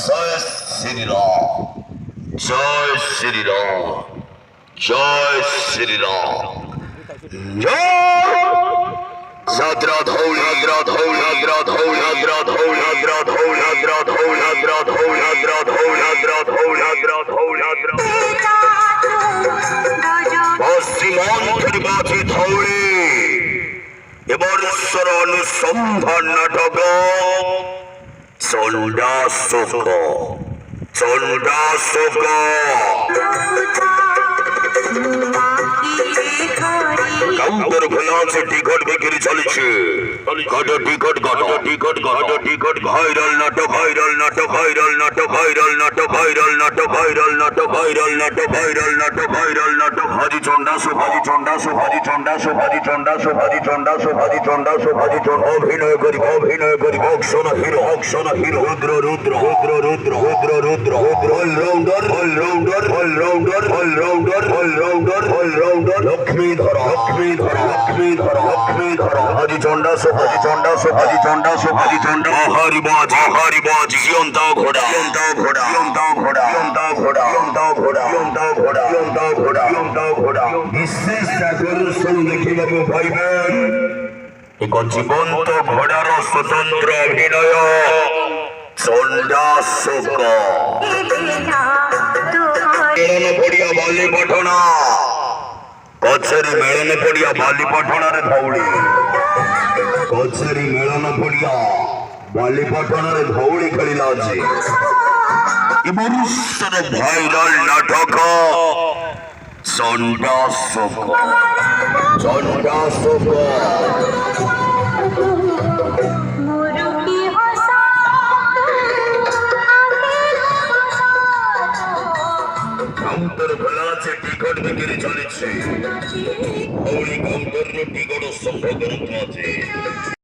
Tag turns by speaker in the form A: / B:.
A: জয় শ্রীরাম, জয় শ্রীরাম, জয় শ্রীরাম, যাত্রা ধৌল যাত্রা ধৌল যাত্রা ধৌল যাত্রা ধৌল যাত্রা ধৌল যাত্রা ধৌল যাত্রা ধৌল যাত্রা ধৌল যাত্রা ধৌল যাত্রা ধৌল যাত্রা পশ্চিমাঞ্চল বাজি ধৌলি এবার অনুসন্ধান নাটক চণ্ডাশোক, চণ্ডাশোক কাউন্টার খোলা আছে, টিকট বিক্রি চলছে। কাটো টিকট, কাটো টিকট, কাটো টিকট। ভাইরাল নাটক, ভাইরাল নাটক, ভাইরাল নাটক, ভাইরাল নাটক, ভাইরাল নাটক, ভাইরাল নাটক, ভাইরাল নাটক, ভাইরাল নাটক, ভাইরাল নাটক। হাজি চণ্ডাশোক, হাজি চণ্ডাশোক, হাজি চণ্ডাশোক, হাজি চণ্ডাশোক, হাজি চণ্ডাশোক, হাজি চণ্ডাশোক, হাজি চণ্ডাশোক। অভিনয় করি, অভিনয় করি। অক্সনা হিরো, অক্সনা hero. Rudra, Rudra, Rudra, Rudra, Rudra, Rudra. Allrounder, allrounder, allrounder, allrounder, allrounder, allrounder. Lakshmidhar, Lakshmidhar, Lakshmidhar, Lakshmidhar. হাজি চণ্ডাশোক, হাজি চণ্ডাশোক, হাজি চণ্ডাশোক, হাজি চণ্ডা। আহারিবাজ, আহারিবাজ। জিয়ন্তা ঘোড়া, জিয়ন্তা ঘোড়া, জিয়ন্তা ঘোড়া, জিয়ন্তা ঘোড়া, জিয়ন্তা ঘোড়া, জিয়ন্তা ঘোড়া, জিয়ন্তা ঘোড়া, জিয়ন্তা ঘোড়া। বিশেষ আকর্ষণ দেখিବାକୁ পাইবে ଏକ ଜୀବନ୍ତ ଘୋଡ଼ାର ସ୍ୱତନ୍ତ୍ର ଅଭିନୟ ଚଣ୍ଡାଶୋକ। ମେଳନ ପଡ଼ିଆ ବାଲିପାଟଣା, କଚେରୀ ମେଳନ ପଡ଼ିଆ ବାଲିପାଟଣାରେ ଧଉଳି। କଚେରୀ ମେଳନ ପଡ଼ିଆ ବାଲିପାଟଣାରେ ଧଉଳି ଖେଳିଲା ଅଛି। ଏ ବର୍ଷର ଭାଇରାଲ ନାଟକ ଚଣ୍ଡାଶୋକ, ଚଣ୍ଡାଶୋକ। কাউন্টার খোলা আছে, টিকট বিক্রি চলেছে। ধৌলি কাউন্টারের টিকট সংগ্রহ করতে আছে।